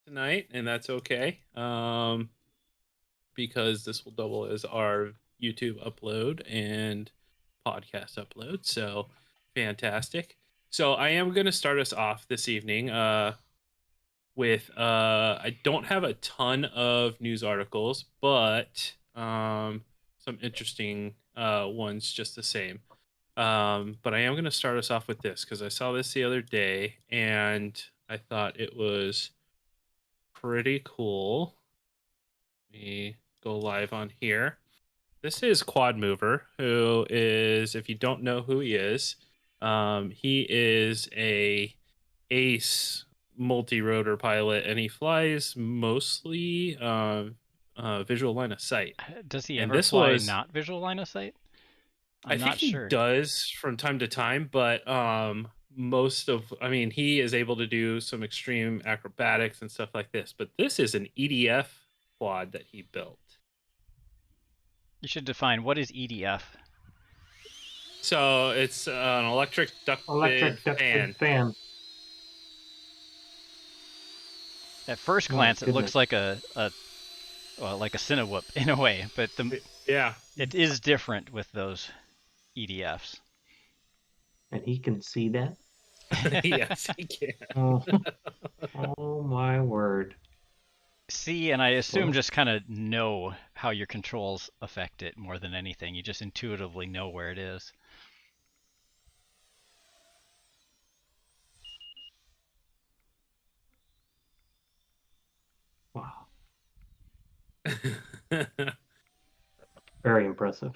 tonight, and that's okay. Because this will double as our YouTube upload and podcast upload. So fantastic. So I am going to start us off this evening with I don't have a ton of news articles, but some interesting ones just the same. But I am going to start us off with this because I saw this the other day and I thought it was pretty cool. Let me go live on here. This is Quad Mover, who is, if you don't know who he is a ace multi-rotor pilot, and he flies mostly visual line of sight. Does he And ever this fly was, not visual line of sight? I I'm think not he sure. does from time to time, but he is able to do some extreme acrobatics and stuff like this. But this is an EDF quad that he built. You should define what is EDF. So it's an electric ducted fan. At first glance, it looks like a Cinewhoop in a way, but it is different with those EDFs. And he can see that? Yes, he can. Oh my word. See, and I assume just kind of know how your controls affect it more than anything. You just intuitively know where it is. Wow. Very impressive.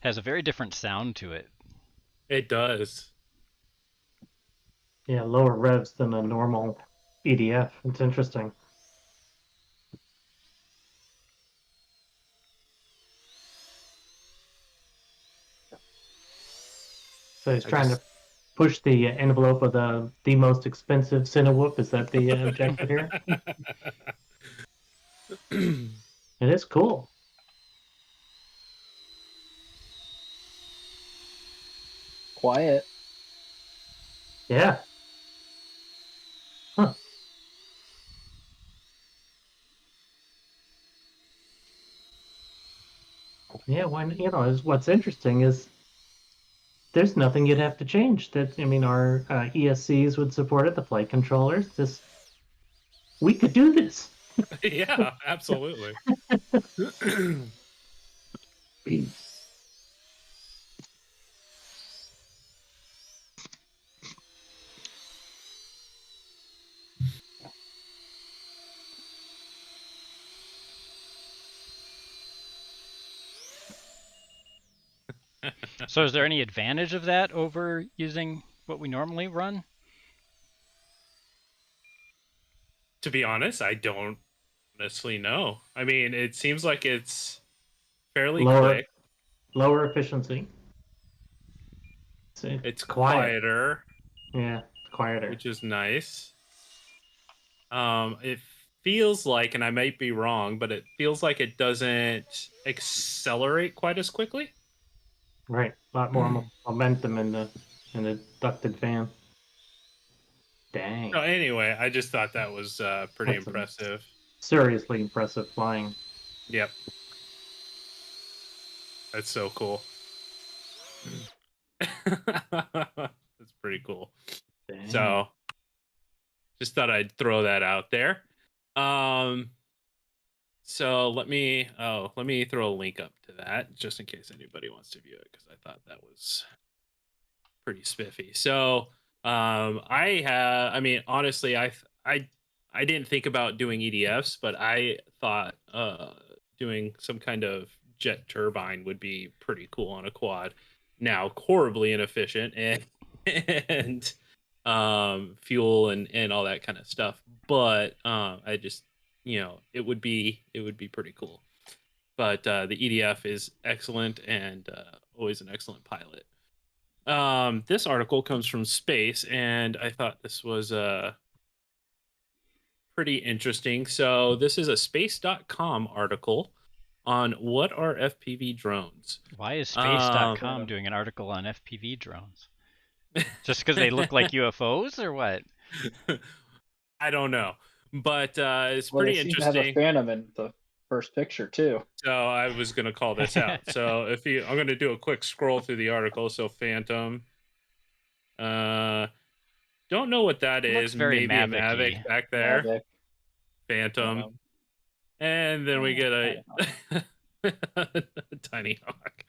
Has a very different sound to it. It does. Yeah, lower revs than a normal EDF. It's interesting. So he's trying to push the envelope of the most expensive Cinewhoop. Is that the objective here? It is cool. Quiet. Yeah. Huh. Yeah, what's interesting is there's nothing you'd have to change. Our ESCs would support it, the flight controllers. We could do this. Yeah, absolutely. So is there any advantage of that over using what we normally run? To be honest, I don't honestly know. I mean, it seems like it's fairly quick. Lower efficiency. It's quieter. Yeah, quieter. Which is nice. It feels like, and I might be wrong, but it feels like it doesn't accelerate quite as quickly. Right, a lot more momentum in the ducted fan. Dang. So anyway, I just thought that was pretty impressive. Seriously impressive flying. Yep. That's so cool. That's pretty cool. Dang. So just thought I'd throw that out there. So let me throw a link up to that just in case anybody wants to view it, because I thought that was pretty spiffy. So honestly, I didn't think about doing EDFs, but I thought doing some kind of jet turbine would be pretty cool on a quad. Now, horribly inefficient and fuel and all that kind of stuff, but I just, it would be pretty cool. But the EDF is excellent and always an excellent pilot. This article comes from Space, and I thought this was pretty interesting. So this is a space.com article on what are FPV drones. Why is space.com doing an article on FPV drones? Just because they look like UFOs or what? I don't know, but it's Well, they pretty seem to have a interesting. Phantom in the first picture too. So I was going to call this out. So I'm going to do a quick scroll through the article. So Phantom, don't know what that Looks is. very Maybe a Mavic Mavic-y. back there. Mavic. Phantom, and then we get a Tiny Hawk.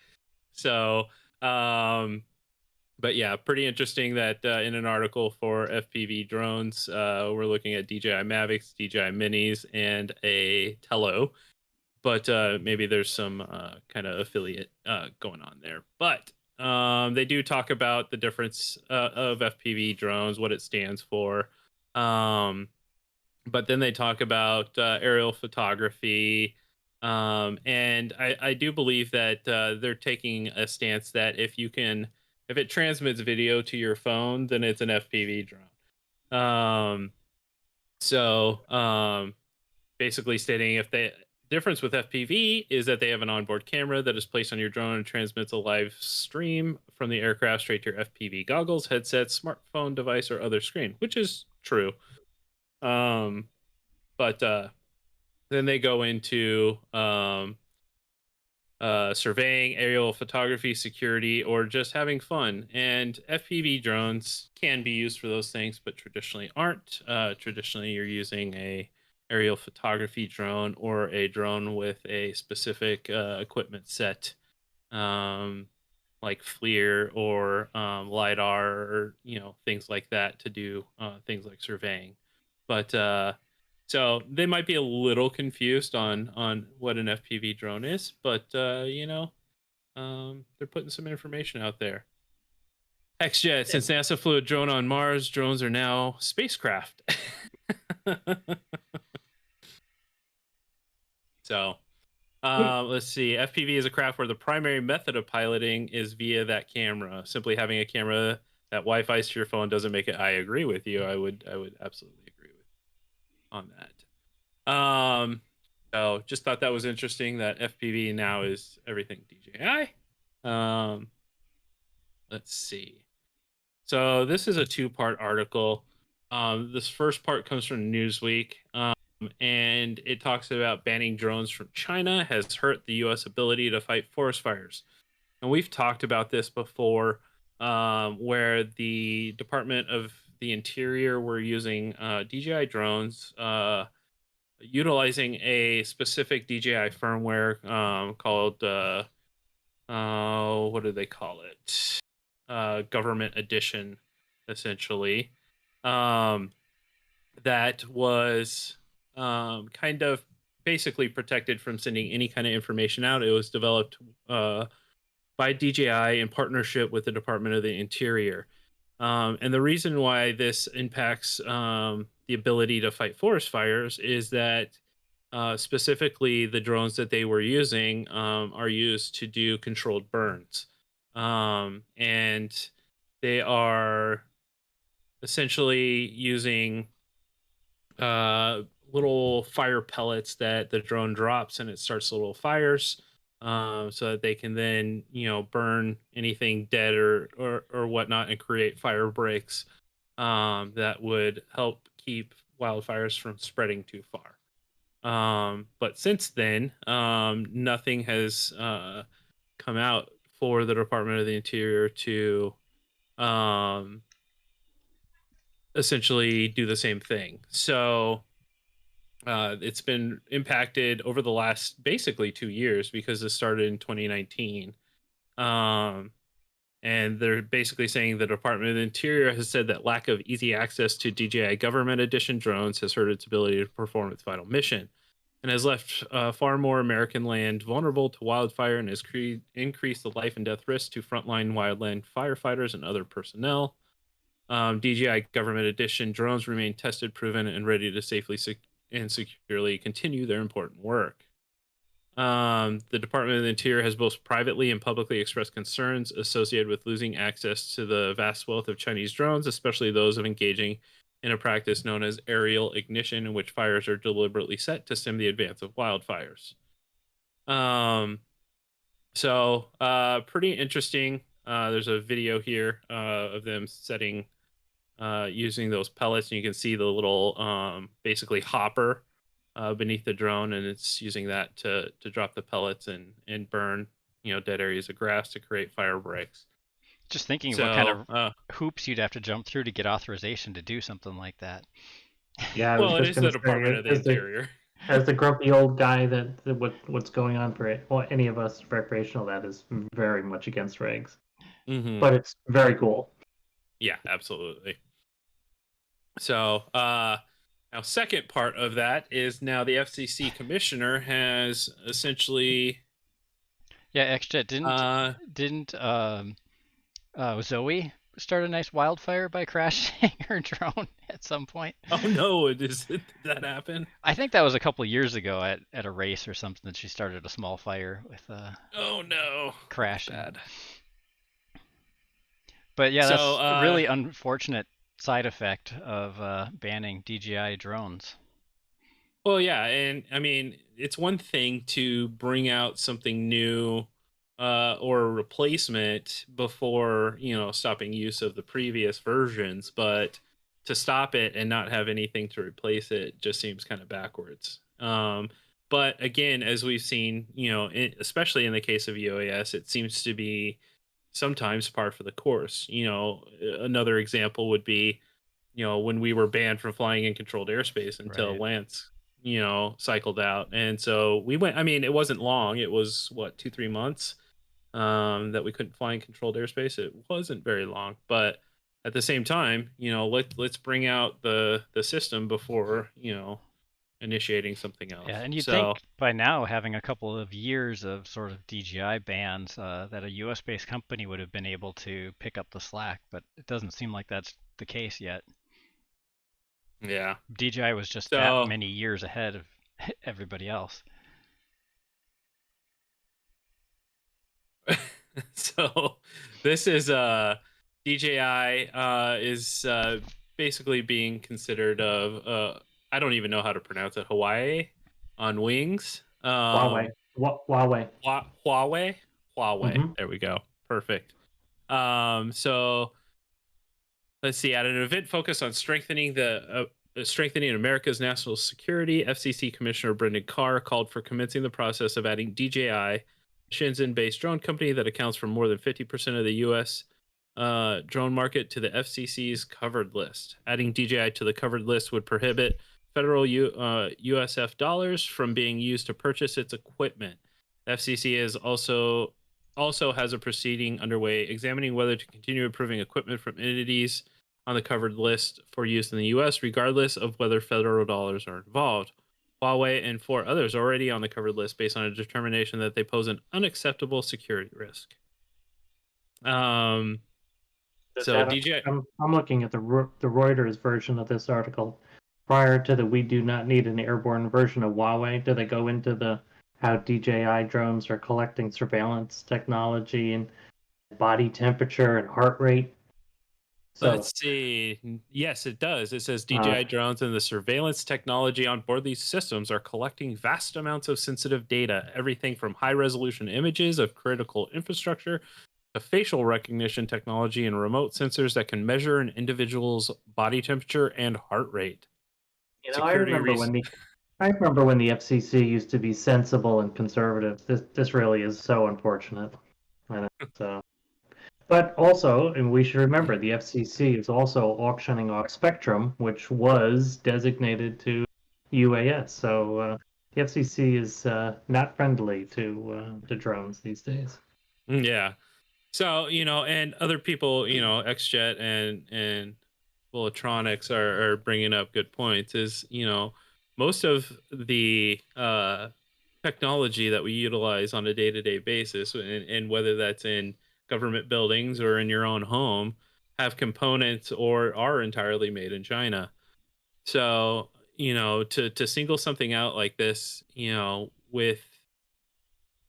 So, but yeah, pretty interesting that in an article for FPV Drones, we're looking at DJI Mavics, DJI Minis, and a Tello. But maybe there's some kind of affiliate going on there. But they do talk about the difference of FPV drones, what it stands for. But then they talk about aerial photography. And I do believe that they're taking a stance that if it transmits video to your phone, then it's an FPV drone. Basically stating if the difference with FPV is that they have an onboard camera that is placed on your drone and transmits a live stream from the aircraft straight to your FPV goggles, headsets, smartphone device, or other screen, which is true. But then they go into surveying, aerial photography, security, or just having fun. And FPV drones can be used for those things, but traditionally aren't. Traditionally, you're using a aerial photography drone or a drone with a specific equipment set, like FLIR or LiDAR, or things like that to do things like surveying. But so they might be a little confused on what an FPV drone is, but they're putting some information out there. XJet, since NASA flew a drone on Mars, drones are now spacecraft. So let's see. FPV is a craft where the primary method of piloting is via that camera. Simply having a camera that Wi-Fi's to your phone doesn't make it. I agree with you. I would absolutely agree with you on that. So just thought that was interesting that FPV now is everything DJI. Let's see. So this is a two-part article. This first part comes from Newsweek, and it talks about banning drones from China has hurt the U.S. ability to fight forest fires. And we've talked about this before, where the Department of the Interior were using DJI drones, utilizing a specific DJI firmware called, what do they call it? Government Edition, essentially. That was kind of basically protected from sending any kind of information out. It was developed by DJI in partnership with the Department of the Interior. And the reason why this impacts the ability to fight forest fires is that specifically the drones that they were using are used to do controlled burns. And they are essentially using little fire pellets that the drone drops, and it starts little fires, so that they can then burn anything dead or whatnot and create fire breaks that would help keep wildfires from spreading too far. But since then, nothing has come out for the Department of the Interior to essentially do the same thing. So it's been impacted over the last basically 2 years, because this started in 2019. And they're basically saying the Department of the Interior has said that lack of easy access to DJI Government Edition drones has hurt its ability to perform its vital mission, and has left far more American land vulnerable to wildfire, and has increased the life and death risk to frontline wildland firefighters and other personnel. DJI Government Edition drones remain tested, proven, and ready to safely and securely continue their important work. The Department of the Interior has both privately and publicly expressed concerns associated with losing access to the vast wealth of Chinese drones, especially those of engaging in a practice known as aerial ignition, in which fires are deliberately set to stem the advance of wildfires. So pretty interesting. There's a video here of them setting using those pellets, and you can see the little basically hopper beneath the drone, and it's using that to drop the pellets and burn dead areas of grass to create fire breaks. Just thinking of what kind So of hoops you'd have to jump through to get authorization to do something like that. Yeah, I was well, it just is going the to Department say, of the Interior. as the grumpy old guy, what's going on for it? Well, any of us recreational, that is very much against regs, but it's very cool. Yeah, absolutely. So now second part of that is now the FCC commissioner has essentially XJet didn't Zoe start a nice wildfire by crashing her drone at some point? Oh no, did that happen? I think that was a couple of years ago at a race or something that she started a small fire with oh no, crashing. bad. But yeah, So, that's a really unfortunate side effect of banning DJI drones. Well, yeah, and I mean, it's one thing to bring out something new or a replacement before, stopping use of the previous versions, but to stop it and not have anything to replace it just seems kind of backwards. But again, as we've seen, especially in the case of UAS, it seems to be sometimes par for the course. Another example would be, when we were banned from flying in controlled airspace until Right. Lance cycled out. And so we went, I mean, it wasn't long. It was what, 2-3 months that we couldn't fly in controlled airspace. It wasn't very long, but at the same time, let's bring out the system before, initiating something else. Yeah, and you'd think by now, having a couple of years of sort of DJI bans, that a US-based company would have been able to pick up the slack, but it doesn't seem like that's the case yet. Yeah. DJI was just that many years ahead of everybody else. So this is DJI is basically being considered of I don't even know how to pronounce it, Hawaii on wings. Huawei. Huawei. Mhm. There we go. Perfect. So let's see. At an event focused on strengthening America's national security, FCC Commissioner Brendan Carr called for commencing the process of adding DJI, Shenzhen-based drone company that accounts for more than 50% of the U.S. Drone market, to the FCC's covered list. Adding DJI to the covered list would prohibit federal USF dollars from being used to purchase its equipment. The FCC is also has a proceeding underway examining whether to continue approving equipment from entities on the covered list for use in the U.S., regardless of whether federal dollars are involved. Huawei and 4 others are already on the covered list based on a determination that they pose an unacceptable security risk. So DJI. I'm looking at the Reuters version of this article. Prior to the "We do not need an airborne" version of Huawei, do they go into how DJI drones are collecting surveillance technology and body temperature and heart rate? So, let's see. Yes, it does. It says DJI drones and the surveillance technology on board these systems are collecting vast amounts of sensitive data, everything from high-resolution images of critical infrastructure to facial recognition technology and remote sensors that can measure an individual's body temperature and heart rate. I remember when the FCC used to be sensible and conservative. This really is so unfortunate. So. But also, and we should remember, the FCC is also auctioning off spectrum, which was designated to UAS. So the FCC is not friendly to drones these days. Yeah. So, and other people, XJet and Electronics are bringing up good points. Is, most of the technology that we utilize on a day-to-day basis, and whether that's in government buildings or in your own home, have components or are entirely made in China. So, to single something out like this, with,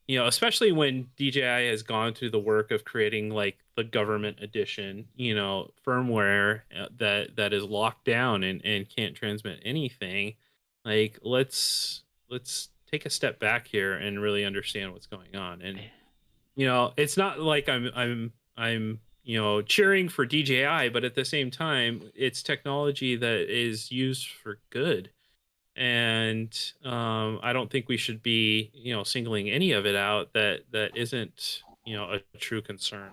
especially when DJI has gone through the work of creating like the government edition, firmware that is locked down and can't transmit anything. Like, let's take a step back here and really understand what's going on. And it's not like I'm cheering for DJI, but at the same time, it's technology that is used for good. And I don't think we should be, singling any of it out that isn't, a true concern.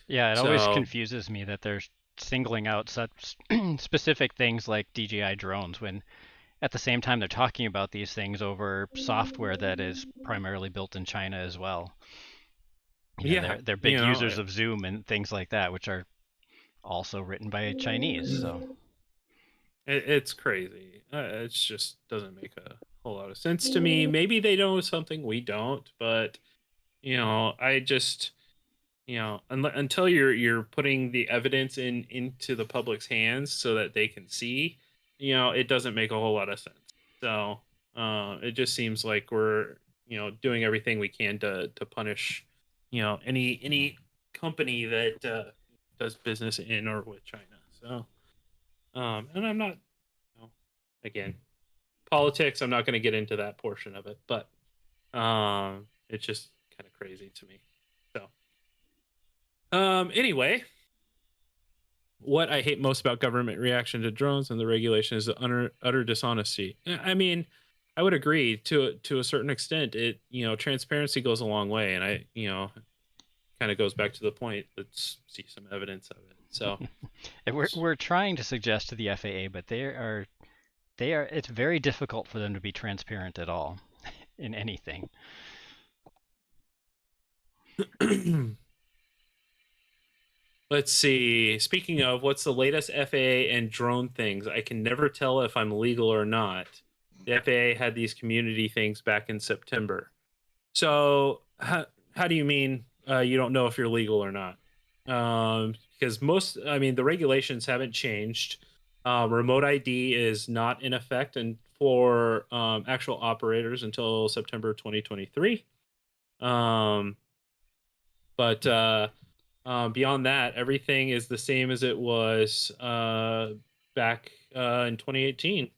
Yeah, it always So confuses me that they're singling out such specific things like DJI drones when at the same time they're talking about these things over software that is primarily built in China as well. yeah, They're big users of Zoom and things like that, which are also written by Chinese. So it's crazy. It just doesn't make a whole lot of sense to me. Maybe they know something we don't, but I just until you're putting the evidence into the public's hands so that they can see, it doesn't make a whole lot of sense. So it just seems like we're doing everything we can to punish any company that does business in or with China. So and I'm not, again, politics. I'm not going to get into that portion of it, but it's just kind of crazy to me. So anyway, what I hate most about government reaction to drones and the regulation is the utter dishonesty. I mean, I would agree to a certain extent. It transparency goes a long way, and I kind of goes back to the point. Let's see some evidence of it. So we're trying to suggest to the FAA, but they are it's very difficult for them to be transparent at all in anything. Let's see. Speaking of, what's the latest FAA and drone things? I can never tell if I'm legal or not. The FAA had these community things back in September. So how do you mean you don't know if you're legal or not? Because the regulations haven't changed. Remote ID is not in effect and for actual operators until September 2023. But beyond that, everything is the same as it was back in 2018,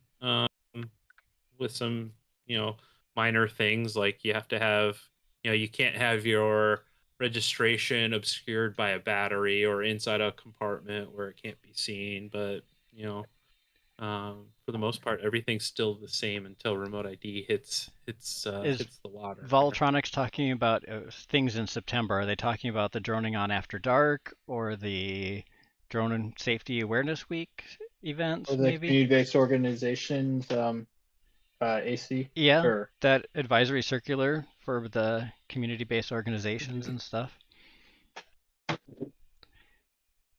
with some minor things like you have to have you can't have your registration obscured by a battery or inside a compartment where it can't be seen. But for the most part, everything's still the same until remote ID hits the water. Voltronics talking about things in September. Are they talking about the Droning On After Dark or the Drone and Safety Awareness Week events? Or the maybe community-based organizations, AC. Yeah, Or that advisory circular for the community-based organizations and stuff.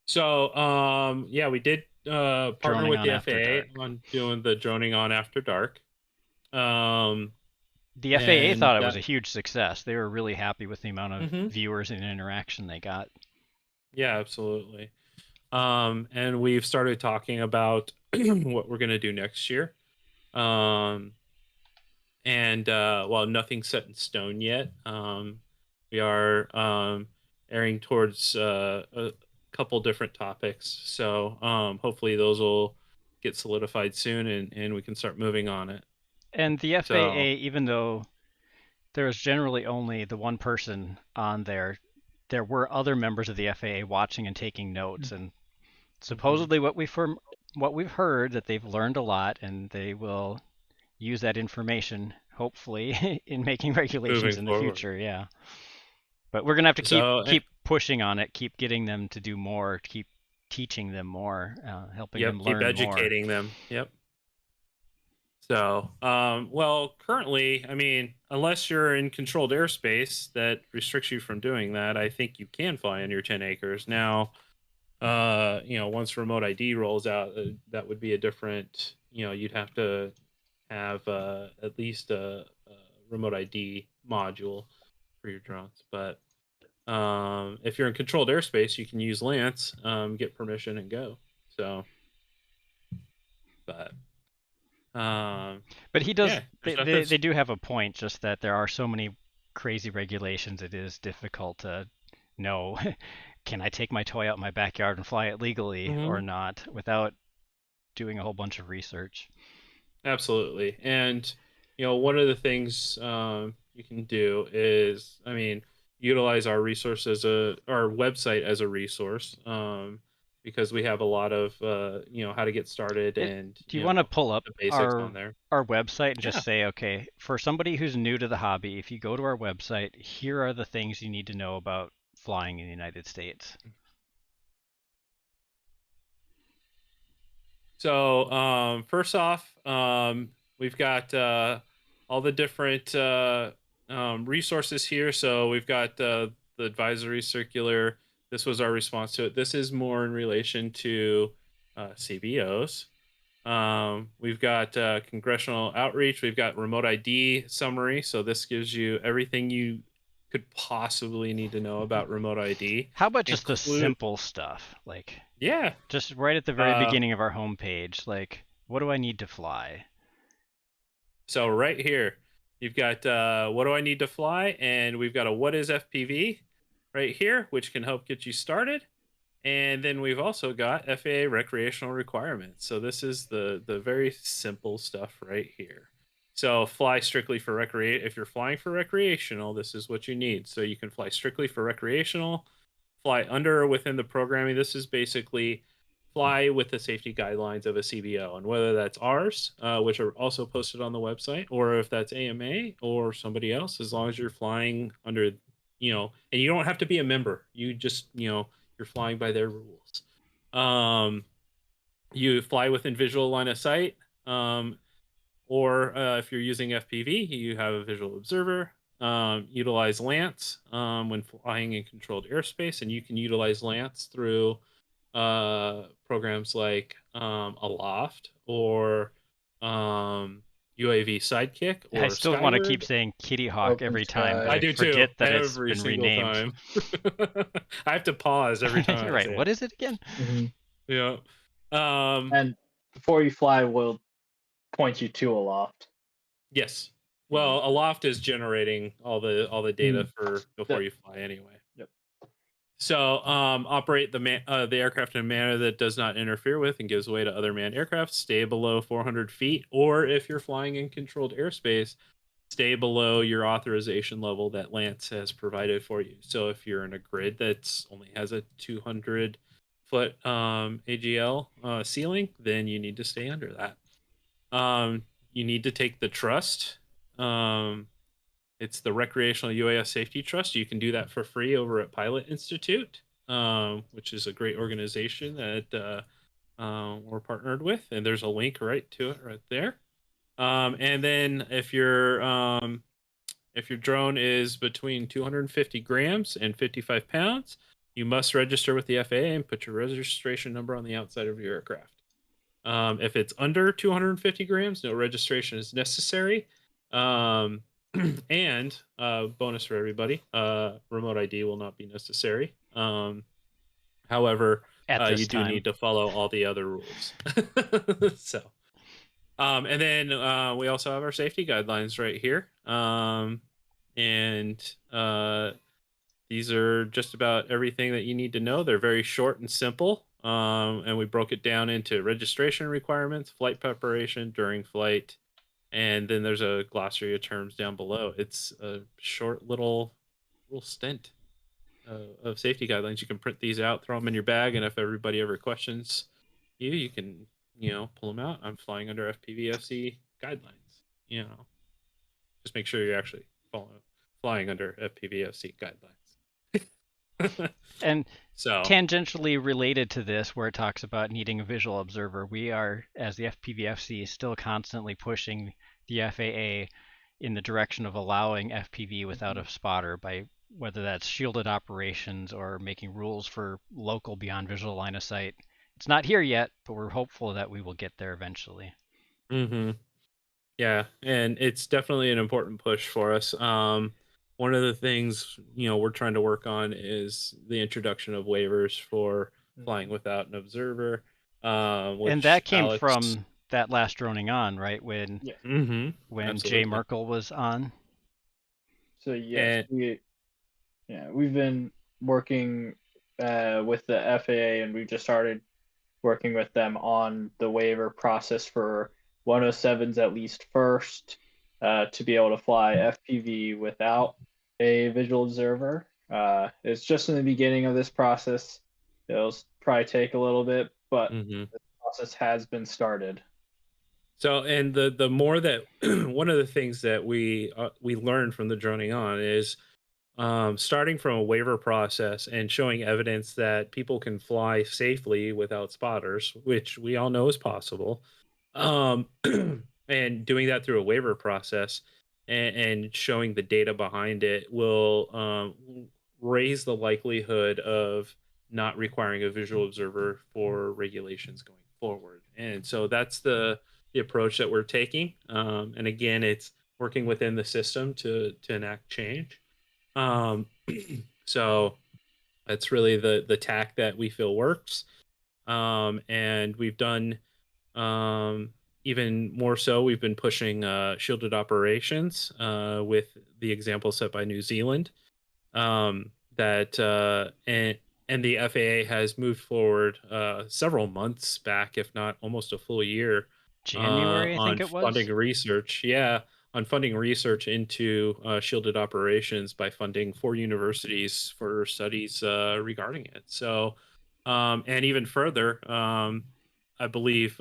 So we did partner Droning with On the After Dark. FAA on doing the Droning On After Dark. The FAA and thought it was a huge success. They were really happy with the amount of Mhm. viewers and interaction they got. Yeah, absolutely. And we've started talking about what we're going to do next year. And while nothing's set in stone yet, we are airing towards a couple different topics. So hopefully those will get solidified soon, and we can start moving on it. And the FAA, So even though there's generally only the one person on there were other members of the FAA watching and taking notes. And supposedly what we've heard, that they've learned a lot and they will use that information, hopefully, in making regulations moving in forward. the future. Yeah. But we're gonna have to keep pushing on it, keep getting them to do more, keep teaching them more, helping them learn more. Keep educating them. Yep. So, well, currently, I mean, unless you're in controlled airspace that restricts you from doing that, I think you can fly on your 10 acres. Now, once remote ID rolls out, that would be a different, you'd have to have at least a remote ID module for your drones. But if you're in controlled airspace, you can use Lance, get permission and go. So, but he does. Yeah, they do have a point, just that there are so many crazy regulations. It is difficult to know. Can I take my toy out in my backyard and fly it legally or not without doing a whole bunch of research? Absolutely. And one of the things you can do is, I mean, utilize our resource our website as a resource, because we have a lot of how to get started and Do you want to pull up the basics on there. our website and just Yeah. say, okay, for somebody who's new to the hobby, if you go to our website, here are the things you need to know about flying in the United States. So first off, we've got all the different resources here. So we've got the advisory circular. This was our response to it. This is more in relation to CBOs. We've got congressional outreach. We've got remote ID summary. So this gives you everything you could possibly need to know about remote ID. How about just the simple stuff? Like, yeah, just right at the very beginning of our homepage, like, what do I need to fly? So right here, you've got what do I need to fly? And we've got a what is FPV right here, which can help get you started. And then we've also got FAA Recreational Requirements. So this is the very simple stuff right here. So fly strictly for if you're flying for recreational, this is what you need. So you can fly strictly for recreational, fly under or within the programming. This is basically fly with the safety guidelines of a CBO, and whether that's ours, which are also posted on the website, or if that's AMA or somebody else, as long as you're flying under, and you don't have to be a member. You just, you're flying by their rules. You fly within visual line of sight, or if you're using FPV, you have a visual observer. Utilize Lance when flying in controlled airspace, and you can utilize Lance through programs like Aloft or UAV Sidekick. Or I still want to keep saying Kitty Hawk Open every time, but I do forget too. that Every it's been single renamed. time. I have to pause every time. You're right. What is it again? Mm-hmm. Yeah. And before you fly, we'll point you to Aloft. Yes. Well, Aloft is generating all the data for before you fly anyway. Yep. So operate the aircraft in a manner that does not interfere with and gives way to other manned aircraft. Stay below 400 feet, or if you're flying in controlled airspace, stay below your authorization level that Lance has provided for you. So if you're in a grid that's only has a 200-foot AGL ceiling, then you need to stay under that. You need to take the trust. It's the Recreational UAS Safety Trust. You can do that for free over at Pilot Institute, which is a great organization that we're partnered with. And there's a link right to it right there. And then if your drone is between 250 grams and 55 pounds, you must register with the FAA and put your registration number on the outside of your aircraft. If it's under 250 grams, no registration is necessary. And bonus for everybody, remote ID will not be necessary. However, you do need to follow all the other rules. So, and then we also have our safety guidelines right here. And these are just about everything that you need to know. They're very short and simple. And we broke it down into registration requirements, flight preparation during flight, and then there's a glossary of terms down below. It's a short little stint of safety guidelines. You can print these out, throw them in your bag, and if everybody ever questions you can, pull them out. I'm flying under FPVFC guidelines. Just make sure you're actually flying under FPVFC guidelines. And so, tangentially related to this, where it talks about needing a visual observer, we are, as the FPVFC, still constantly pushing the FAA in the direction of allowing FPV without a spotter, by whether that's shielded operations or making rules for local beyond visual line of sight. It's not here yet, but we're hopeful that we will get there eventually. Mm-hmm. Yeah, and it's definitely an important push for us. One of the things we're trying to work on is the introduction of waivers for flying without an observer. And that came from that last droning on, right? When Jay Merkel was on. So yes, we've been working with the FAA, and we've just started working with them on the waiver process for 107s at least first, to be able to fly FPV without a visual observer. It's just in the beginning of this process. It'll probably take a little bit, but the process has been started. So, and the more that one of the things that we learned from the droning on is starting from a waiver process and showing evidence that people can fly safely without spotters, which we all know is possible, um, and doing that through a waiver process and showing the data behind it will raise the likelihood of not requiring a visual observer for regulations going forward. And so that's the approach that we're taking. And again, it's working within the system to enact change. So that's really the tack that we feel works. And we've done even more so. We've been pushing shielded operations with the example set by New Zealand. That and the FAA has moved forward several months back, if not almost a full year, January, I think on it was. funding research. Yeah, on funding research into shielded operations by funding 4 universities for studies regarding it. So, and even further, I believe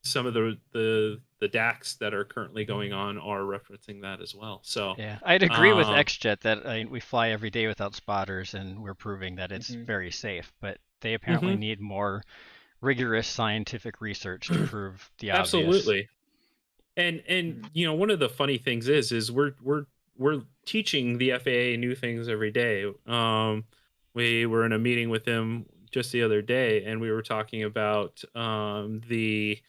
some of the DACs that are currently going on are referencing that as well. So yeah, I'd agree with XJet that we fly every day without spotters, and we're proving that it's very safe. But they apparently need more rigorous scientific research to prove the obvious. Absolutely. And you know, one of the funny things is we're teaching the FAA new things every day. We were in a meeting with them just the other day, and we were talking about the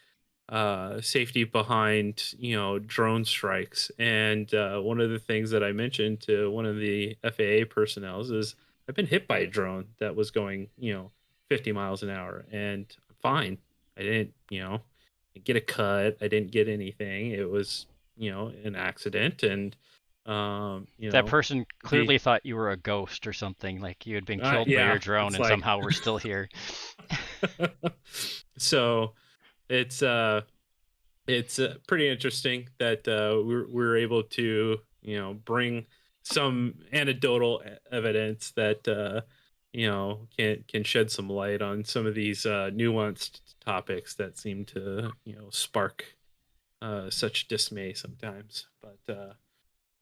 safety behind, you know, drone strikes. And one of the things that I mentioned to one of the FAA personnel is I've been hit by a drone that was going, you know, 50 miles an hour, and I'm fine. I didn't, you know, get a cut. I didn't get anything. It was, you know, an accident. And you that know, person clearly thought you were a ghost or something, like you had been killed by your drone and somehow we're still here. So it's pretty interesting that we're able to, you know, bring some anecdotal evidence that you know, can shed some light on some of these nuanced topics that seem to, you know, spark such dismay sometimes. But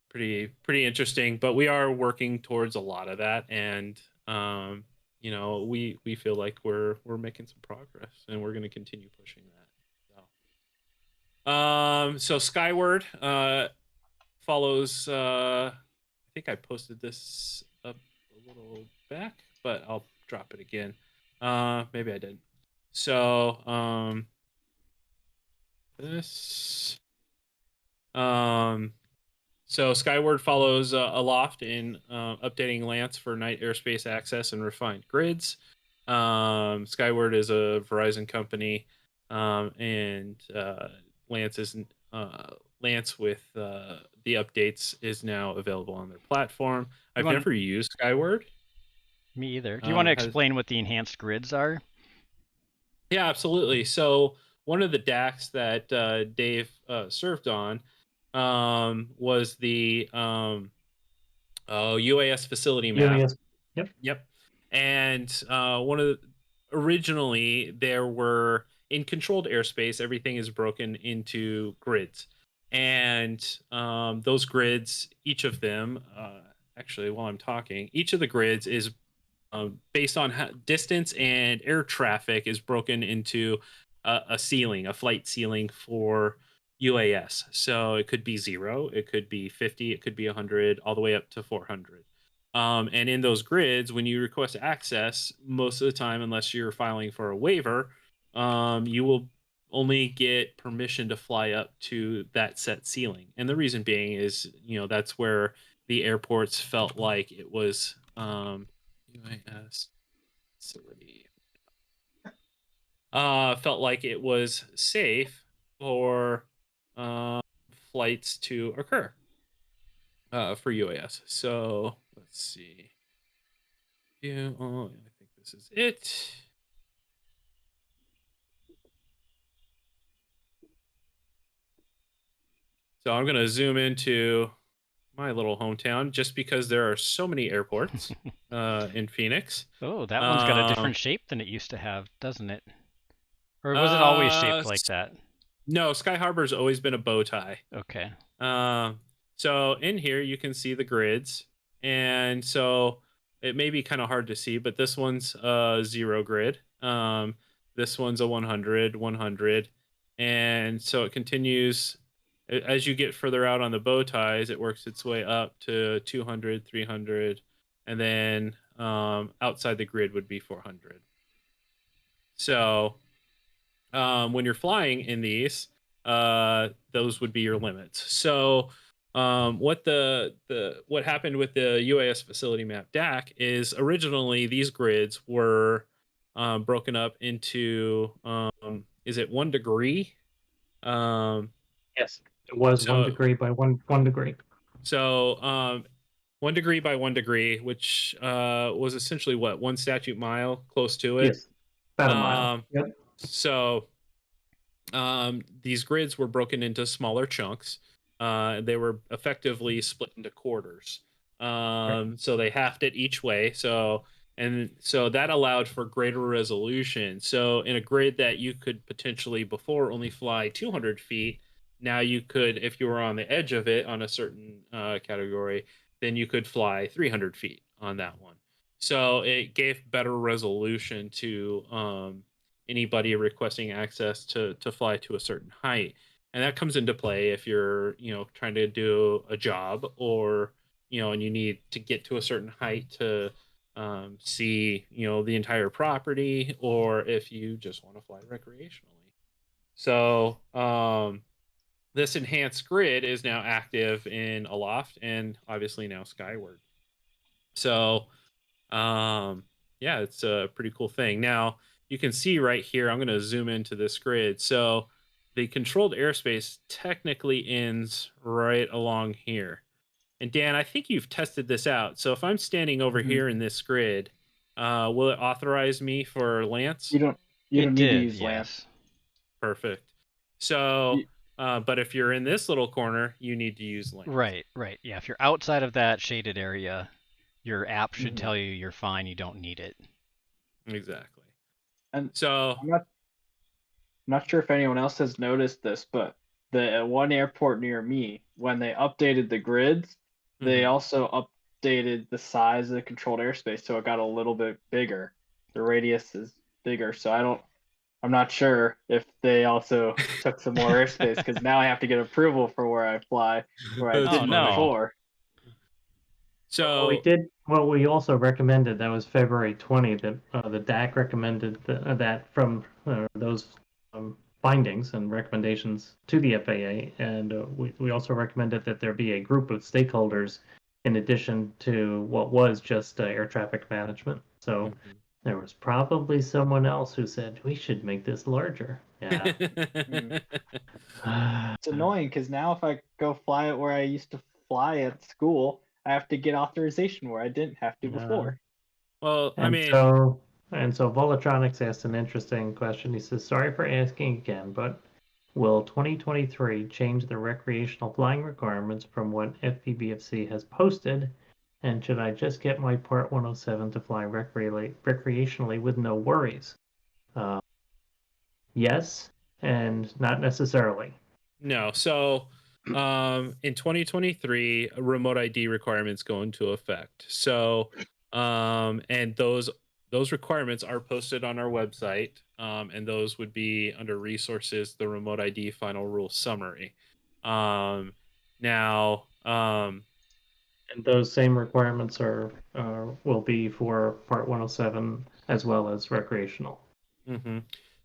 pretty interesting. But we are working towards a lot of that, and you know, we feel like we're making some progress, and we're going to continue pushing that. So Skyward follows. I think I posted this up a little back, but I'll drop it again. Maybe I did. So this. So Skyward follows Aloft in updating Lance for night airspace access and refined grids. Skyward is a Verizon company, and Lance is Lance with the updates is now available on their platform. I've never used Skyward. Me either. Do you want to explain what the enhanced grids are? Yeah, absolutely. So one of the DACs that Dave served on was the UAS facility map. UAS. Yep. And one of the, originally there were in controlled airspace, everything is broken into grids, and those grids, each of them, actually, while I'm talking, each of the grids is based on distance and air traffic is broken into a ceiling, a flight ceiling for UAS. So it could be 0, it could be 50, it could be 100, all the way up to 400. And in those grids, when you request access, most of the time, unless you're filing for a waiver, you will only get permission to fly up to that set ceiling. And the reason being is, you know, that's where the airports felt like it was UAS facility. Felt like it was safe for flights to occur for UAS. So let's see. Yeah, I think this is it. So I'm going to zoom into my little hometown, just because there are so many airports in Phoenix. Oh, that one's got a different shape than it used to have, doesn't it? Or was it always shaped like that? No, Sky Harbor's always been a bow tie. Okay. So in here you can see the grids, and so it may be kind of hard to see, but this one's a 0 grid. This one's a 100, 100, and so it continues. As you get further out on the bow ties, it works its way up to 200, 300, and then outside the grid would be 400. So when you're flying in these, those would be your limits. So what happened with the UAS facility map DAC is originally these grids were broken up into is it 1 degree? Yes, it was 1 degree by one degree. So 1 degree by 1 degree, which was essentially what, 1 statute mile, close to it. Yes, about a mile. Yep. So these grids were broken into smaller chunks. They were effectively split into quarters. So they halved it each way. So that allowed for greater resolution. So in a grid that you could potentially before only fly 200 feet, now you could, if you were on the edge of it on a certain category, then you could fly 300 feet on that one. So it gave better resolution to anybody requesting access to fly to a certain height. And that comes into play if you're, trying to do a job, or, and you need to get to a certain height to see, the entire property, or if you just want to fly recreationally. So this enhanced grid is now active in Aloft and obviously now Skyward. So yeah, it's a pretty cool thing. Now you can see right here, I'm going to zoom into this grid. So the controlled airspace technically ends right along here. And Dan, I think you've tested this out. So if I'm standing over here in this grid, will it authorize me for Lance? You don't need to use Lance. Perfect. So, but if you're in this little corner, you need to use Lance. Right. Yeah, if you're outside of that shaded area, your app should tell you you're fine, you don't need it. Exactly. And so I'm not sure if anyone else has noticed this, but the one airport near me, when they updated the grids, they also updated the size of the controlled airspace, so it got a little bit bigger. The radius is bigger, so I'm not sure if they also took some more airspace, because now I have to get approval for where I fly, where I didn't before. So what we also recommended, that was February 20, that the DAC recommended that from those findings and recommendations to the FAA, and we also recommended that there be a group of stakeholders in addition to what was just air traffic management. So there was probably someone else who said we should make this larger. Yeah. It's annoying because now if I go fly it where I used to fly at school, I have to get authorization where I didn't have to before. Well, So Volatronics asked an interesting question. He says, sorry for asking again, but will 2023 change the recreational flying requirements from what FPVFC has posted? And should I just get my Part 107 to fly recreationally with no worries? Yes, and not necessarily. No. So in 2023, remote ID requirements go into effect. So and those requirements are posted on our website, and those would be under resources, the remote ID final rule summary. Now and those same requirements will be for Part 107 as well as recreational.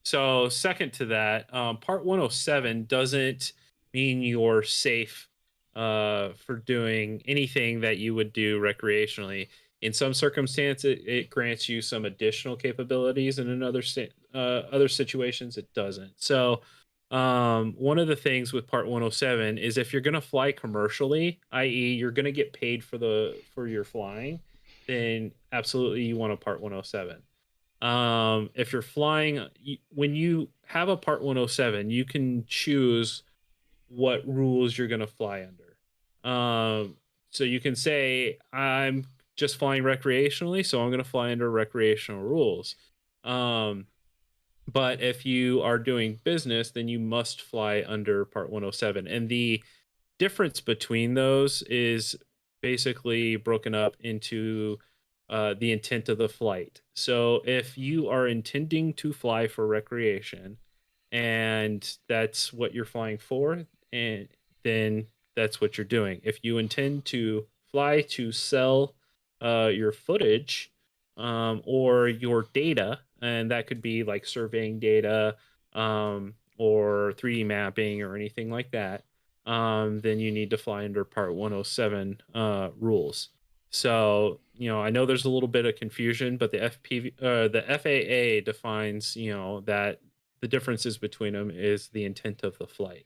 So second to that, Part 107 doesn't mean you're safe for doing anything that you would do recreationally. In some circumstances, it grants you some additional capabilities, and in other situations, it doesn't. So one of the things with Part 107 is if you're going to fly commercially, i.e. you're going to get paid for your flying, then absolutely you want a Part 107. If you're flying, when you have a Part 107, you can choose what rules you're going to fly under. So you can say, I'm just flying recreationally, so I'm going to fly under recreational rules. But if you are doing business, then you must fly under Part 107. And the difference between those is basically broken up into the intent of the flight. So if you are intending to fly for recreation, and that's what you're flying for, and then that's what you're doing. If you intend to fly to sell your footage or your data, and that could be like surveying data or 3D mapping or anything like that, then you need to fly under Part 107 rules. So, I know there's a little bit of confusion, but the FAA defines, that the differences between them is the intent of the flight.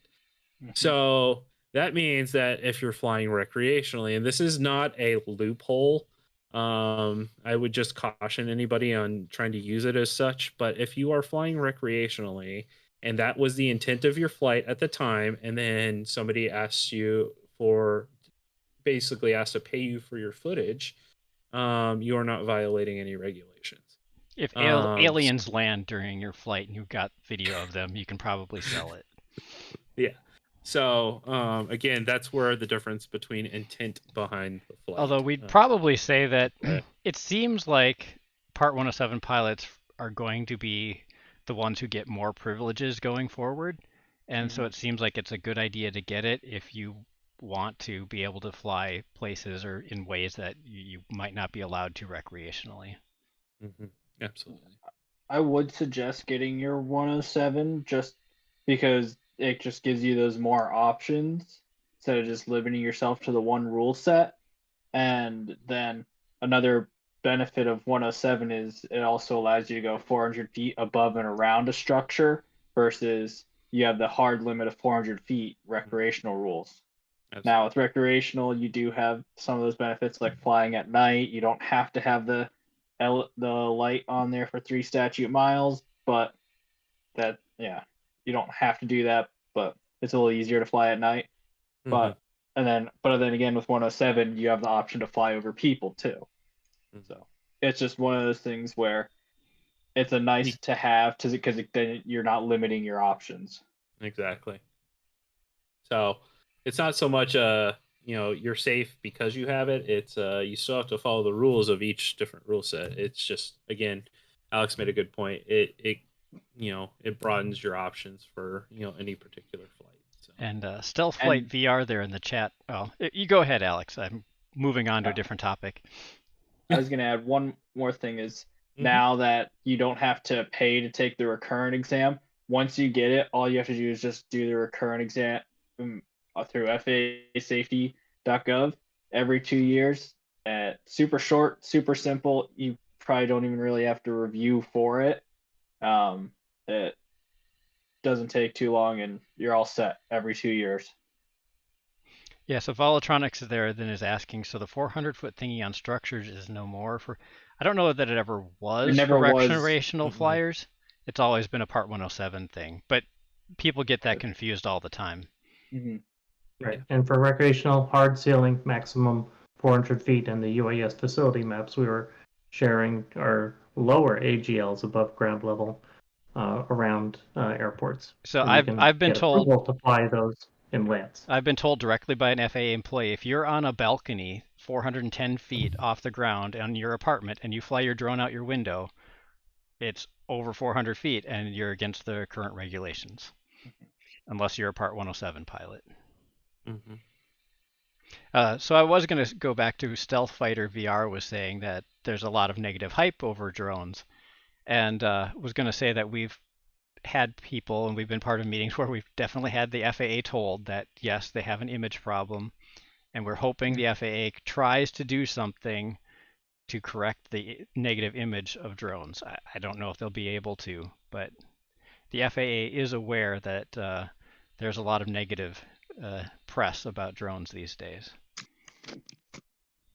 Mm-hmm. So that means that if you're flying recreationally, and this is not a loophole, I would just caution anybody on trying to use it as such. But if you are flying recreationally, and that was the intent of your flight at the time, and then somebody basically asked to pay you for your footage, you are not violating any regulations. If aliens land during your flight and you've got video of them, you can probably sell it. Yeah. So, again, that's where the difference between intent behind the flight. Although we'd probably say that it seems like Part 107 pilots are going to be the ones who get more privileges going forward. And so it seems like it's a good idea to get it if you want to be able to fly places or in ways that you might not be allowed to recreationally. Mm-hmm. Absolutely. I would suggest getting your 107 just because it just gives you those more options instead of just limiting yourself to the one rule set. And then another benefit of 107 is it also allows you to go 400 feet above and around a structure versus you have the hard limit of 400 feet recreational rules. Absolutely. Now with recreational, you do have some of those benefits like flying at night. You don't have to have the light on there for 3 statute miles, but you don't have to do that, but it's a little easier to fly at night. Mm-hmm. But then again, with 107, you have the option to fly over people too. Mm-hmm. So it's just one of those things where it's a nice to have because then you're not limiting your options. Exactly. So it's not so much you're safe because you have it. It's you still have to follow the rules of each different rule set. It's just, again, Alex made a good point. It broadens your options for any particular flight. So. And Stealth Flight VR there in the chat. Oh, you go ahead, Alex. I'm moving on to a different topic. I was going to add one more thing is now that you don't have to pay to take the recurrent exam, once you get it, all you have to do is just do the recurrent exam through FAAsafety.gov every 2 years. Super short, super simple. You probably don't even really have to review for it. It doesn't take too long, and you're all set every 2 years. Yeah, so Volatronics there then is asking, so the 400-foot thingy on structures is no more for... I don't know that it ever was for recreational flyers. It's always been a Part 107 thing, but people get that confused all the time. Mm-hmm. Right, and for recreational hard ceiling, maximum 400 feet, and the UAS facility maps, we were sharing our lower AGLs above ground level around airports. So I've been told to fly those inlets. I've been told directly by an FAA employee, if you're on a balcony 410 feet off the ground in your apartment and you fly your drone out your window, it's over 400 feet and you're against the current regulations, unless you're a Part 107 pilot. Mm-hmm. So I was going to go back to Stealth Fighter VR was saying that there's a lot of negative hype over drones, and was going to say that we've had people, and we've been part of meetings where we've definitely had the FAA told that, yes, they have an image problem, and we're hoping the FAA tries to do something to correct the negative image of drones. I don't know if they'll be able to, but the FAA is aware that there's a lot of negative press about drones these days.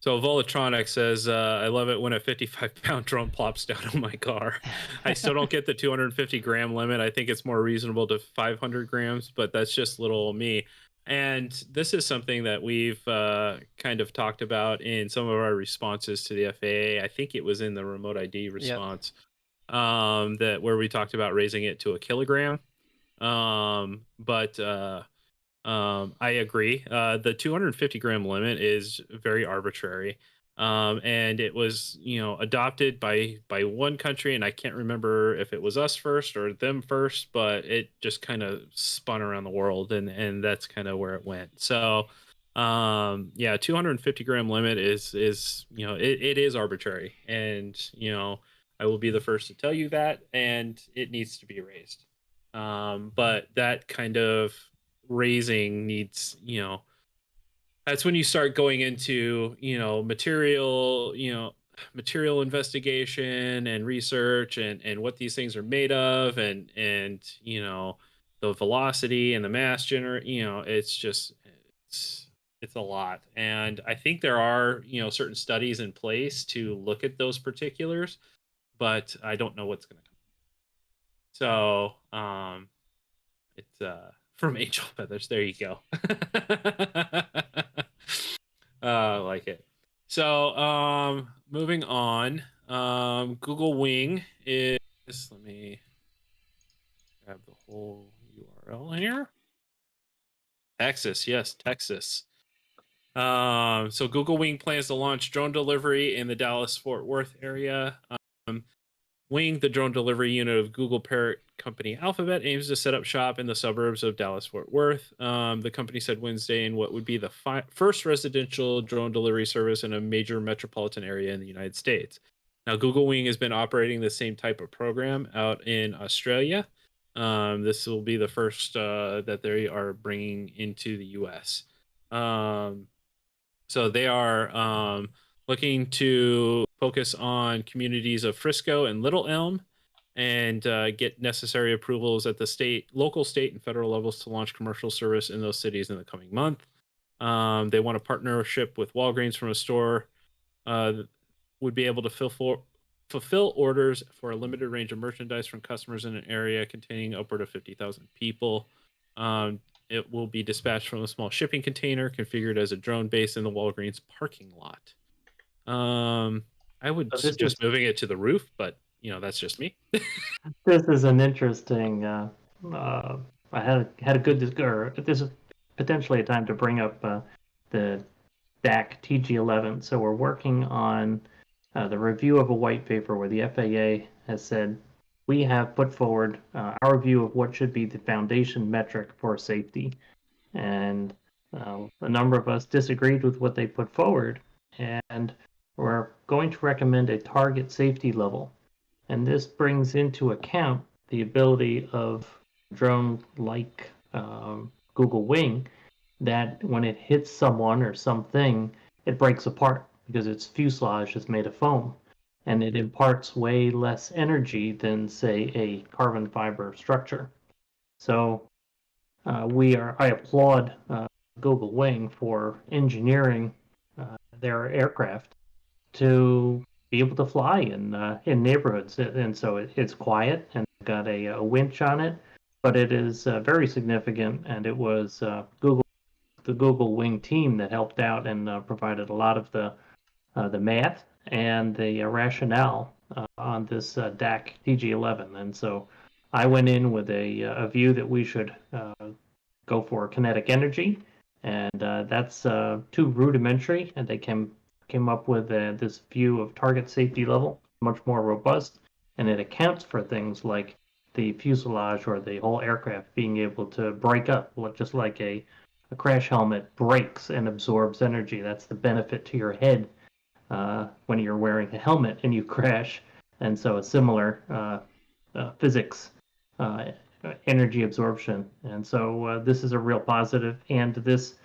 So Volatronic says, I love it when a 55-pound drone plops down on my car. I still don't get the 250-gram limit. I think it's more reasonable to 500 grams, but that's just little me. And this is something that we've kind of talked about in some of our responses to the FAA. I think it was in the remote ID response, that where we talked about raising it to a kilogram. But I agree. The 250 gram limit is very arbitrary. And it was, adopted by one country, and I can't remember if it was us first or them first, but it just kind of spun around the world, and that's kind of where it went. So, yeah, 250 gram limit is it is arbitrary, and I will be the first to tell you that, and it needs to be raised. But that kind of raising needs, that's when you start going into material investigation and research, and what these things are made of, and the velocity and the mass generate, it's just it's a lot. And I think there are certain studies in place to look at those particulars, but I don't know what's going to come. So it's from Angel Feathers. There you go. Like it. So moving on. Google Wing is, let me grab the whole URL here. Texas, yes, Texas. So Google Wing plans to launch drone delivery in the Dallas-Fort Worth area. Wing, the drone delivery unit of Google parent company Alphabet, aims to set up shop in the suburbs of Dallas-Fort Worth. The company said Wednesday in what would be the first residential drone delivery service in a major metropolitan area in the United States. Now, Google Wing has been operating the same type of program out in Australia. This will be the first that they are bringing into the U.S. So they are looking to focus on communities of Frisco and Little Elm, and get necessary approvals at the local, state, and federal levels to launch commercial service in those cities in the coming month. They want a partnership with Walgreens from a store would be able to fulfill orders for a limited range of merchandise from customers in an area containing upward of 50,000 people. It will be dispatched from a small shipping container configured as a drone base in the Walgreens parking lot. I would suggest moving it to the roof, but that's just me. This is an interesting. I had a good discussion. This is potentially a time to bring up the DAC TG11. So we're working on the review of a white paper where the FAA has said we have put forward our view of what should be the foundation metric for safety, and a number of us disagreed with what they put forward, and we're going to recommend a target safety level. And this brings into account the ability of drone like Google Wing, that when it hits someone or something, it breaks apart because its fuselage is made of foam, and it imparts way less energy than, say, a carbon fiber structure. So I applaud Google Wing for engineering their aircraft to be able to fly in neighborhoods, and so it's quiet and got a winch on it, but it is very significant, and it was the Google Wing team that helped out and provided a lot of the math and the rationale on this DAC TG11, and so I went in with a view that we should go for kinetic energy, and that's too rudimentary, and they came up with this view of target safety level, much more robust, and it accounts for things like the fuselage or the whole aircraft being able to break up, just like a crash helmet breaks and absorbs energy. That's the benefit to your head when you're wearing a helmet and you crash. And so a similar physics, energy absorption. And so this is a real positive, and this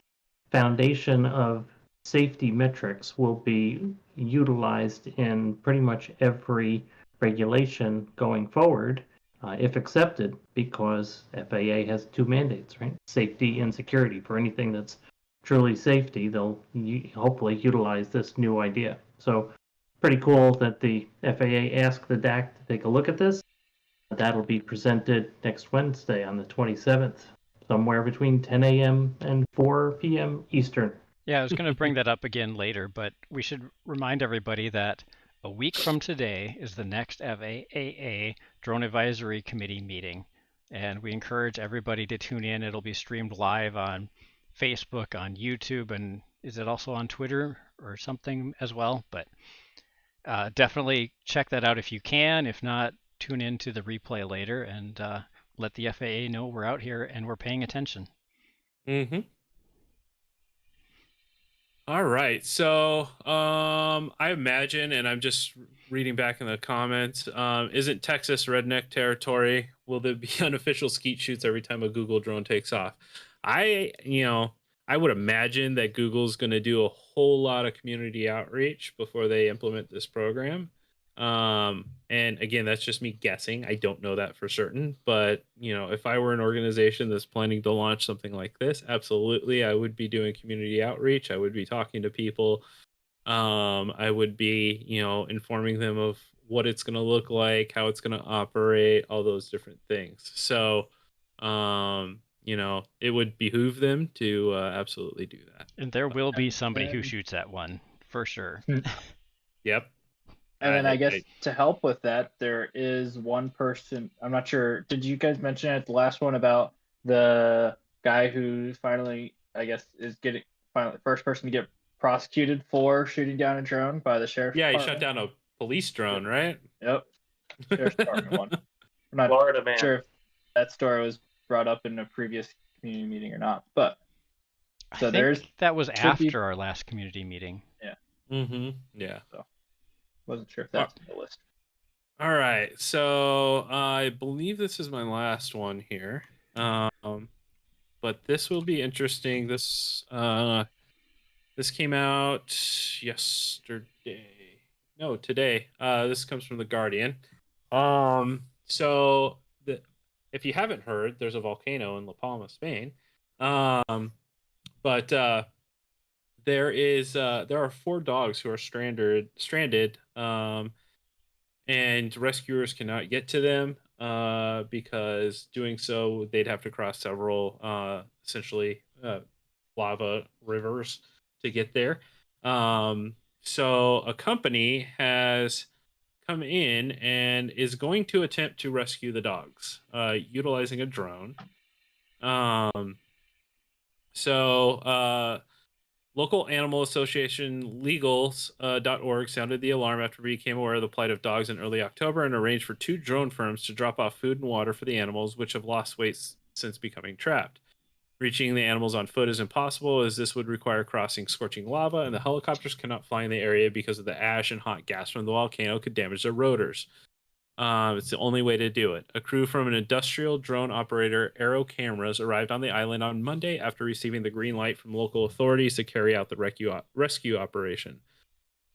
foundation of safety metrics will be utilized in pretty much every regulation going forward, if accepted, because FAA has two mandates, right? Safety and security. For anything that's truly safety, they'll hopefully utilize this new idea. So pretty cool that the FAA asked the DAC to take a look at this. That'll be presented next Wednesday on the 27th. somewhere between 10 a.m. and 4 p.m. Eastern. Yeah, I was going to bring that up again later, but we should remind everybody that a week from today is the next FAA Drone Advisory Committee meeting. And we encourage everybody to tune in. It'll be streamed live on Facebook, on YouTube, and is it also on Twitter or something as well? But definitely check that out if you can. If not, tune in to the replay later and let the FAA know we're out here and we're paying attention. Mm-hmm. All right. So I imagine, and I'm just reading back in the comments, isn't Texas redneck territory? Will there be unofficial skeet shoots every time a Google drone takes off? I would imagine that Google's going to do a whole lot of community outreach before they implement this program. And again, that's just me guessing. I don't know that for certain, but if I were an organization that's planning to launch something like this, absolutely, I would be doing community outreach. I would be talking to people. I would be, informing them of what it's going to look like, how it's going to operate, all those different things. So, it would behoove them to absolutely do that. And there will be somebody who shoots at one, for sure. Yep. And then I guess to help with that, there is one person. I'm not sure. Did you guys mention at the last one about the guy who finally, I guess, is getting finally first person to get prosecuted for shooting down a drone by the sheriff's department? He shot down a police drone, right? Yep. Sheriff's department one. I'm not Florida man. sure if that story was brought up in a previous community meeting or not, but so there's that was after our last community meeting. Yeah. Mm-hmm. Yeah. So wasn't sure if that's on the list. All right, so I believe this is my last one here, but this will be interesting. This came out today. This comes from The Guardian. So if you haven't heard, there's a volcano in La Palma, Spain. But there are 4 dogs who are stranded, and rescuers cannot get to them because doing so they'd have to cross several essentially lava rivers to get there. So a company has come in and is going to attempt to rescue the dogs utilizing a drone. Local Animal Association Legals.org sounded the alarm after we became aware of the plight of dogs in early October and arranged for 2 drone firms to drop off food and water for the animals, which have lost weight since becoming trapped. Reaching the animals on foot is impossible, as this would require crossing scorching lava, and the helicopters cannot fly in the area because of the ash and hot gas from the volcano could damage their rotors. It's the only way to do it. A crew from an industrial drone operator, Aero Cameras, arrived on the island on Monday after receiving the green light from local authorities to carry out the rescue operation.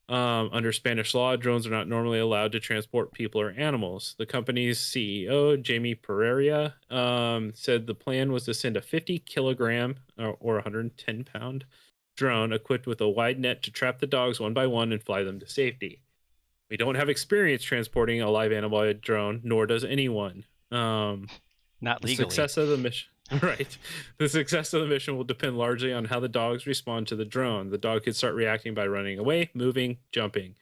Under Spanish law, drones are not normally allowed to transport people or animals. The company's CEO, Jamie Pereira, said the plan was to send a 50-kilogram or 110-pound drone equipped with a wide net to trap the dogs one by one and fly them to safety. We don't have experience transporting a live animal by a drone, nor does anyone. Not legally. The success of the mission, right? The success of the mission will depend largely on how the dogs respond to the drone. The dog could start reacting by running away, moving, jumping.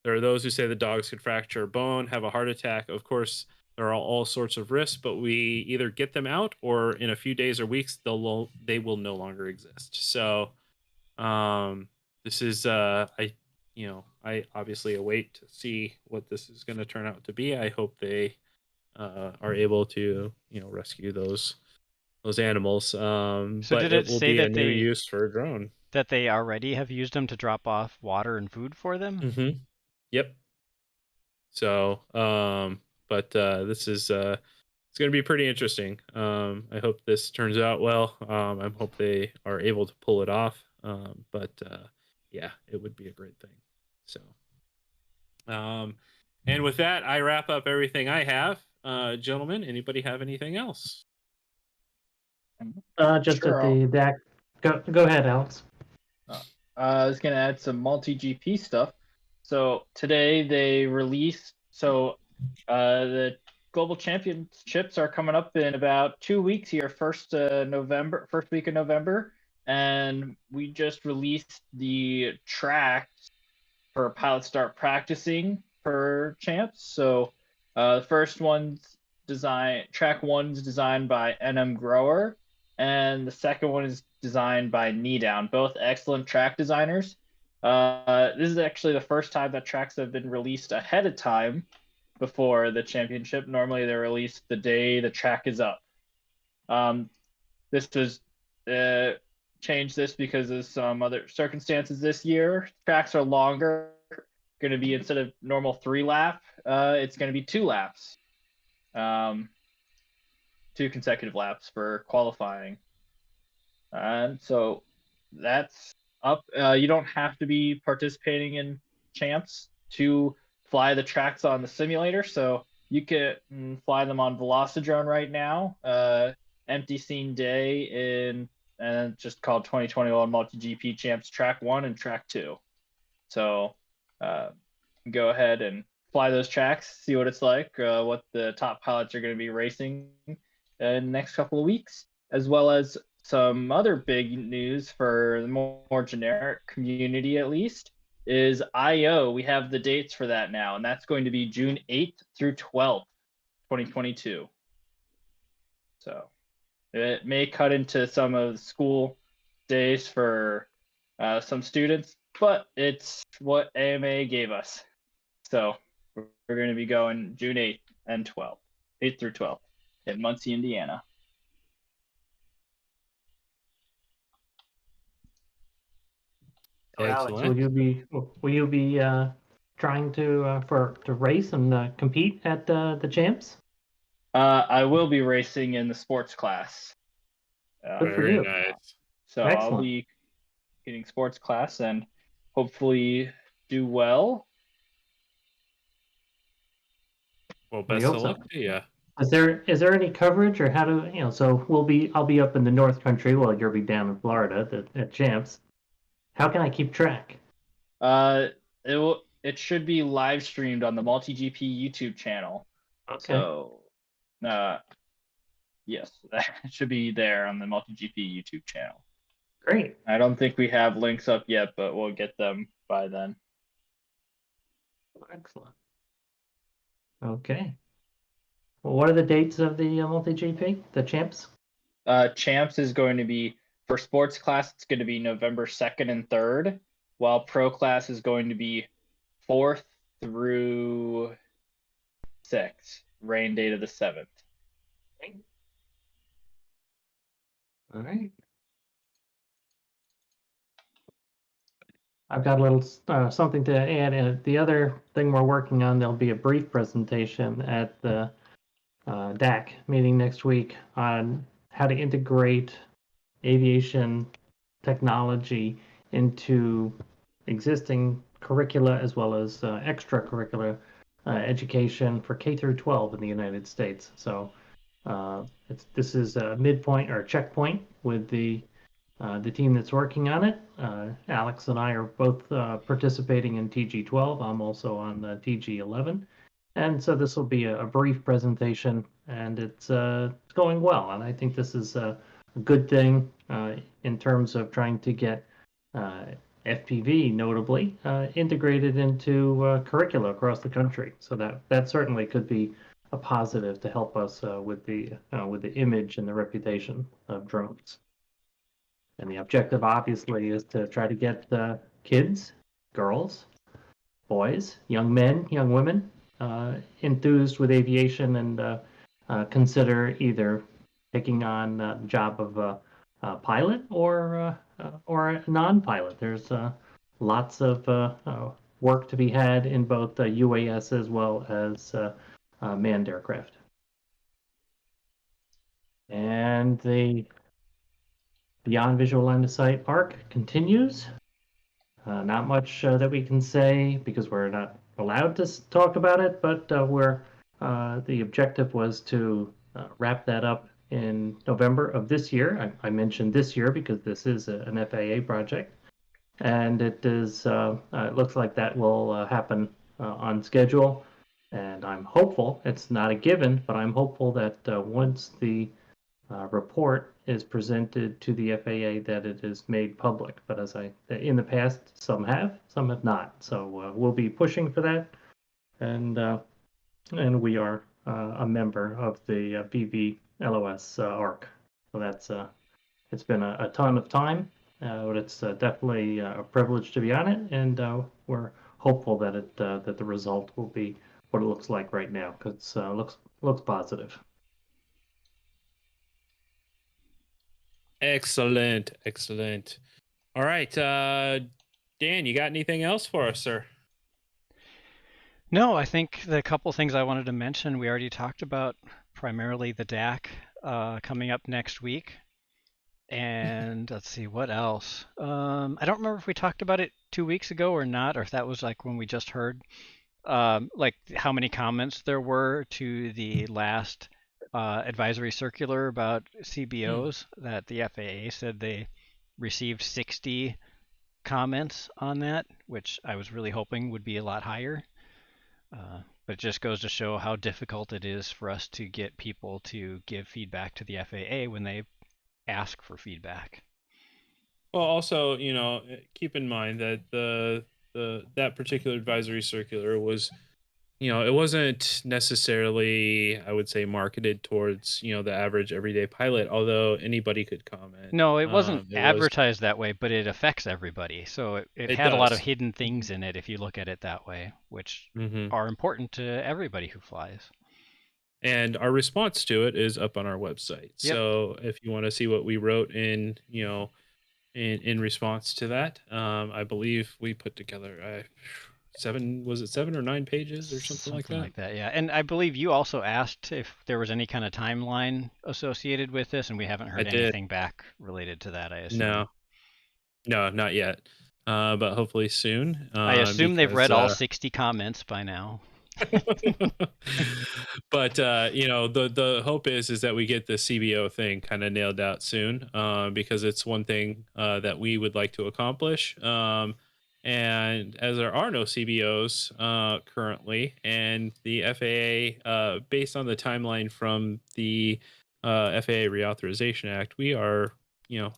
There are those who say the dogs could fracture a bone, have a heart attack. Of course, there are all sorts of risks, but we either get them out, or in a few days or weeks, they will no longer exist. So, this is I obviously await to see what this is going to turn out to be. I hope they are able to, rescue those animals. So but did it will say be that a new use for a drone. That they already have used them to drop off water and food for them? Mm-hmm. Yep. So, but this is it's going to be pretty interesting. I hope this turns out well. I hope they are able to pull it off. But yeah, it would be a great thing. So, and with that, I wrap up everything I have. Gentlemen, anybody have anything else? Just sure, at the DAC. Go ahead, Alex. I was going to add some multi-GP stuff. So today they released, the Global Championships are coming up in about 2 weeks here, first week of November, and we just released the tracks for pilots start practicing for champs. So the first one's track one's designed by NM Grower, and the second one is designed by Knee Down, both excellent track designers. This is actually the first time that tracks have been released ahead of time before the championship. Normally they're released the day the track is up. This was changed this because of some other circumstances this year. Tracks are longer. Going to be, instead of normal 3 lap, it's going to be 2 laps. 2 consecutive laps for qualifying. And so that's up. You don't have to be participating in champs to fly the tracks on the simulator. So you can fly them on Velocidrone right now. Empty scene day and just called 2021 MultiGP Champs Track 1 and Track 2. So go ahead and fly those tracks, see what it's like, what the top pilots are going to be racing in the next couple of weeks, as well as some other big news for the more generic community, at least, is I.O. We have the dates for that now, and that's going to be June 8th through 12th, 2022. So it may cut into some of the school days for some students, but it's what AMA gave us. So we're going to be going June 8th and 12th, 8th through 12th in Muncie, Indiana. Alex, will you be trying to race and compete at the champs? I will be racing in the sports class. Good for you. Nice. So excellent. I'll be getting sports class and hopefully do well. Well, best of luck to you. Is there any coverage, or how do So I'll be up in the North Country while you'll be down in Florida at champs. How can I keep track? It should be live streamed on the MultiGP YouTube channel. Okay. So, yes, that should be there on the MultiGP YouTube channel. Great. I don't think we have links up yet, but we'll get them by then. Excellent. Okay. Well, what are the dates of the MultiGP, the champs? Champs is going to be, for sports class, it's going to be November 2nd and 3rd, while pro class is going to be 4th through 6th, rain date of the 7th. Okay. All right. I've got a little something to add. The other thing we're working on, there'll be a brief presentation at the DAC meeting next week on how to integrate aviation technology into existing curricula as well as extracurricular education for K through 12 in the United States. So this is a midpoint or a checkpoint with the team that's working on it. Alex and I are both participating in TG12. I'm also on the TG11. And so this will be a brief presentation, and it's going well. And I think this is a good thing in terms of trying to get FPV, notably, integrated into curricula across the country. So that certainly could be a positive to help us with the image and the reputation of drones. And the objective, obviously, is to try to get kids, girls, boys, young men, young women enthused with aviation and consider either taking on the job of a pilot or a non-pilot. There's lots of work to be had in both UAS as well as manned aircraft. And the Beyond Visual Line of Sight arc continues. Not much that we can say because we're not allowed to talk about it, but the objective was to wrap that up in November of this year. I mentioned this year because this is an FAA project, and it is. It looks like that will happen on schedule. And I'm hopeful, it's not a given, but I'm hopeful that once the report is presented to the FAA that it is made public. But in the past, some have not. So we'll be pushing for that. And we are a member of the BVLOS ARC. So it's been a ton of time, but it's definitely a privilege to be on it, and we're hopeful that that the result will be what it looks like right now, because it looks positive. Excellent. All right, Dan, you got anything else for us, sir? No, I think the couple things I wanted to mention, we already talked about, primarily the DAC coming up next week. And let's see, what else? I don't remember if we talked about it 2 weeks ago or not, or if that was like when we just heard like how many comments there were to the last advisory circular about CBOs that the FAA said they received 60 comments on that, which I was really hoping would be a lot higher. But it just goes to show how difficult it is for us to get people to give feedback to the FAA when they ask for feedback. Well, also, keep in mind that that particular advisory circular was, it wasn't necessarily, I would say, marketed towards, the average everyday pilot, although anybody could comment. No, it wasn't advertised that way, but it affects everybody. So it had a lot of hidden things in it if you look at it that way, which are important to everybody who flies. And our response to it is up on our website. Yep. So if you want to see what we wrote in response to that, I believe we put together 7 or 9 pages or something like that. Yeah. And I believe you also asked if there was any kind of timeline associated with this, and we haven't heard anything back related to that, I assume. No, not yet. But hopefully soon. I assume they've read all 60 comments by now. But the hope is that we get the CBO thing kind of nailed out soon, because it's one thing that we would like to accomplish. And as there are no CBOs currently, and the FAA, based on the timeline from the FAA Reauthorization Act, we are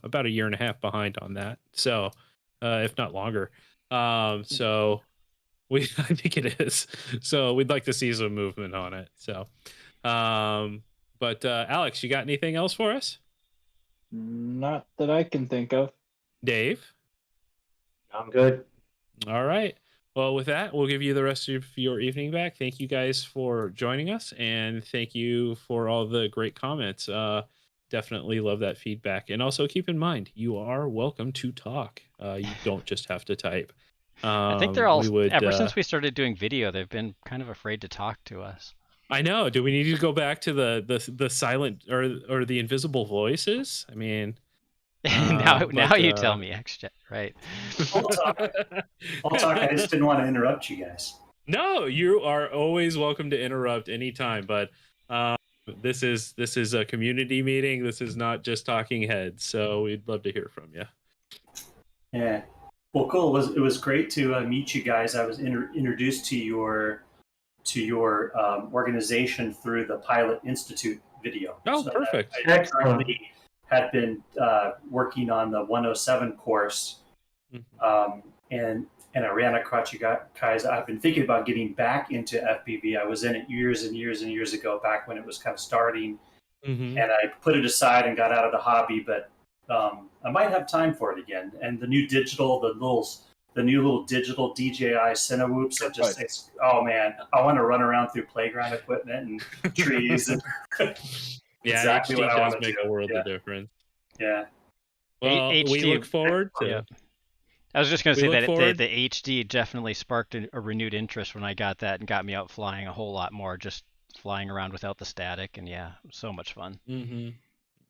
about a year and a half behind on that. So if not longer. So I think it is. So we'd like to see some movement on it. So, but Alex, you got anything else for us? Not that I can think of. Dave? I'm good. All right. Well, with that, we'll give you the rest of your evening back. Thank you guys for joining us, and thank you for all the great comments. Definitely love that feedback. And also keep in mind, you are welcome to talk. You don't just have to type. I think they're all, ever since we started doing video, they've been kind of afraid to talk to us. I know. Do we need to go back to the silent or the invisible voices? I mean, now you tell me, right? I'll talk. I just didn't want to interrupt you guys. No, you are always welcome to interrupt anytime. But this is a community meeting. This is not just talking heads. So we'd love to hear from you. Yeah. Well, cool. It was great to meet you guys. I was introduced to your organization through the Pilot Institute video. Oh, so perfect. I currently had been working on the 107 course, and I ran across you guys. I've been thinking about getting back into FPV. I was in it years and years and years ago, back when it was kind of starting, and I put it aside and got out of the hobby, but I might have time for it again. And the new little digital DJI Cinewhoops are just, oh man, I want to run around through playground equipment and trees. And yeah, exactly what I want to make a world of difference. Yeah. Well, we look forward to. Yeah. I was just going to say that the HD definitely sparked a renewed interest when I got that and got me out flying a whole lot more, just flying around without the static. And yeah, so much fun. Mm-hmm.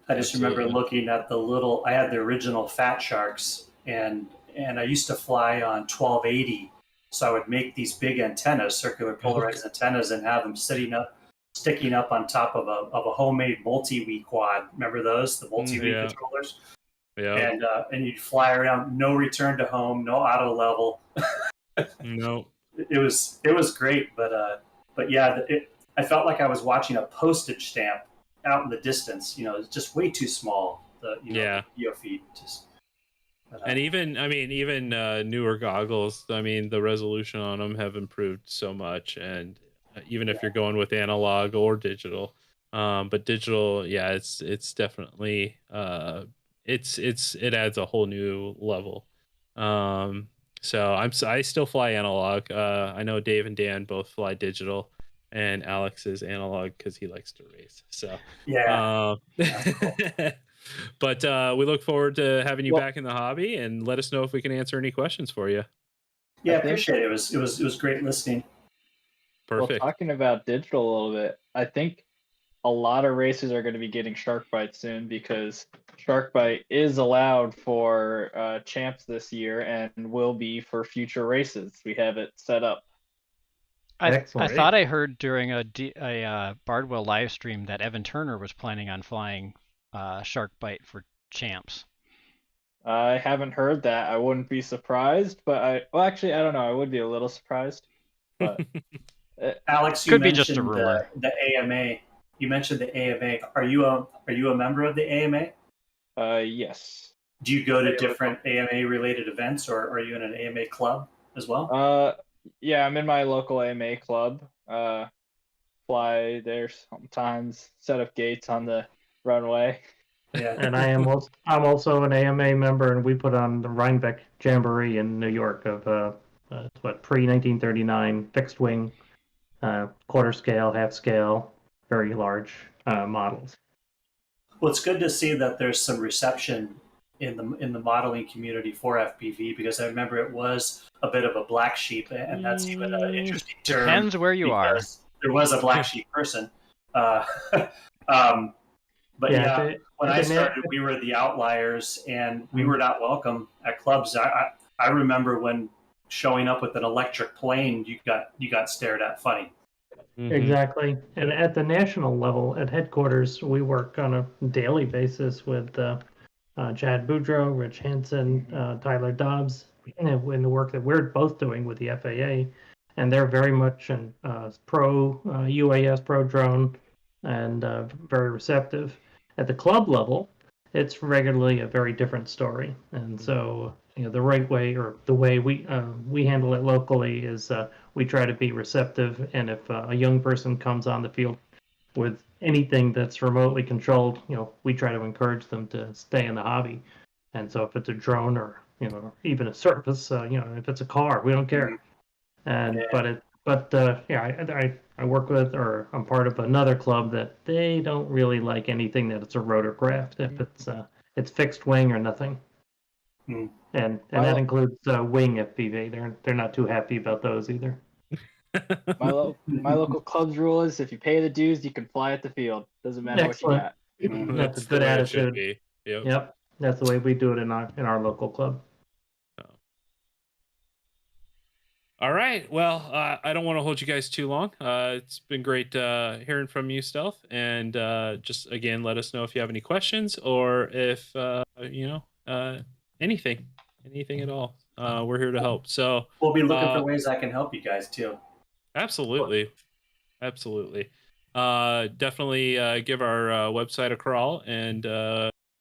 I just remember looking at I had the original Fat Sharks, and I used to fly on 1280. So I would make these big antennas, circular polarized antennas, and have them sticking up on top of a homemade multi-wii quad. Remember those, the multi-wii controllers? Yeah. And you'd fly around, no return to home, no auto level. No. It was great, but but yeah, I felt like I was watching a postage stamp out in the distance. It's just way too small. The video feed just. And even newer goggles, the resolution on them have improved so much, and even if you're going with analog or digital, but digital, it's definitely it adds a whole new level. So I still fly analog. I know Dave and Dan both fly digital, and Alex is analog because he likes to race. So cool. But we look forward to having you back in the hobby, and let us know if we can answer any questions for you. Yeah, I appreciate it. It was great listening. Perfect. Well, talking about digital a little bit, I think a lot of races are going to be getting shark bite soon, because shark bite is allowed for champs this year and will be for future races. We have it set up. I thought I heard during a Bardwell live stream that Evan Turner was planning on flying shark bite for champs. I haven't heard that. I wouldn't be surprised, but actually, I don't know. I would be a little surprised. But Alex, you mentioned just a rumor. The AMA. You mentioned the AMA. Are you a member of the AMA? Yes. Do you go to different AMA related events, or are you in an AMA club as well? Yeah, I'm in my local AMA club. Fly there sometimes, set up gates on the runway. Yeah. And I'm also an AMA member, and we put on the Rhinebeck Jamboree in New York of pre-1939 fixed wing, quarter scale, half scale, very large models. Well, it's good to see that there's some reception in the modeling community for FPV, because I remember it was a bit of a black sheep, and that's even an interesting term. Depends where you are. There was a black sheep person. But when I started, we were the outliers, and we were not welcome at clubs. I remember when showing up with an electric plane, you got stared at funny. Mm-hmm. Exactly. And at the national level, at headquarters, we work on a daily basis with Chad Boudreau, Rich Hansen, Tyler Dobbs, in the work that we're both doing with the FAA. And they're very much an pro UAS, pro drone, and very receptive. At the club level, it's regularly a very different story. And so, the right way, or the way we handle it locally, is we try to be receptive. And if a young person comes on the field with anything that's remotely controlled, we try to encourage them to stay in the hobby. And so if it's a drone, or even a surface, if it's a car, we don't care. And I work with, or I'm part of another club that they don't really like anything that it's a rotorcraft. If it's fixed wing or nothing. And that includes wing FPV. They're not too happy about those either. My local club's rule is, if you pay the dues, you can fly at the field. Doesn't matter what you got. That's a good attitude. Yep. That's the way we do it in our local club. All right. Well, I don't want to hold you guys too long. It's been great hearing from you, Stealth. And just, again, let us know if you have any questions, or if, anything at all. We're here to help. So we'll be looking for ways I can help you guys too. Absolutely. Definitely give our website a crawl, and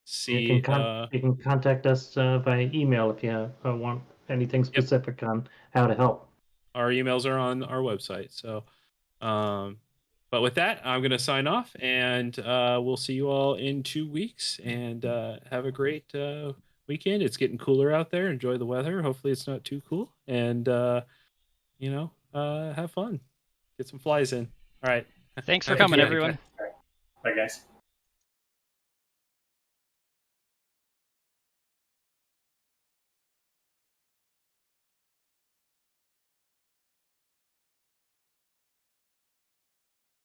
see. You can contact us by email if you want anything specific on how to help. Our emails are on our website. So, but with that, I'm going to sign off, and we'll see you all in 2 weeks, and have a great weekend. It's getting cooler out there. Enjoy the weather. Hopefully it's not too cool, and have fun. Get some flies in. All right. Thanks for coming, everyone. Bye, guys.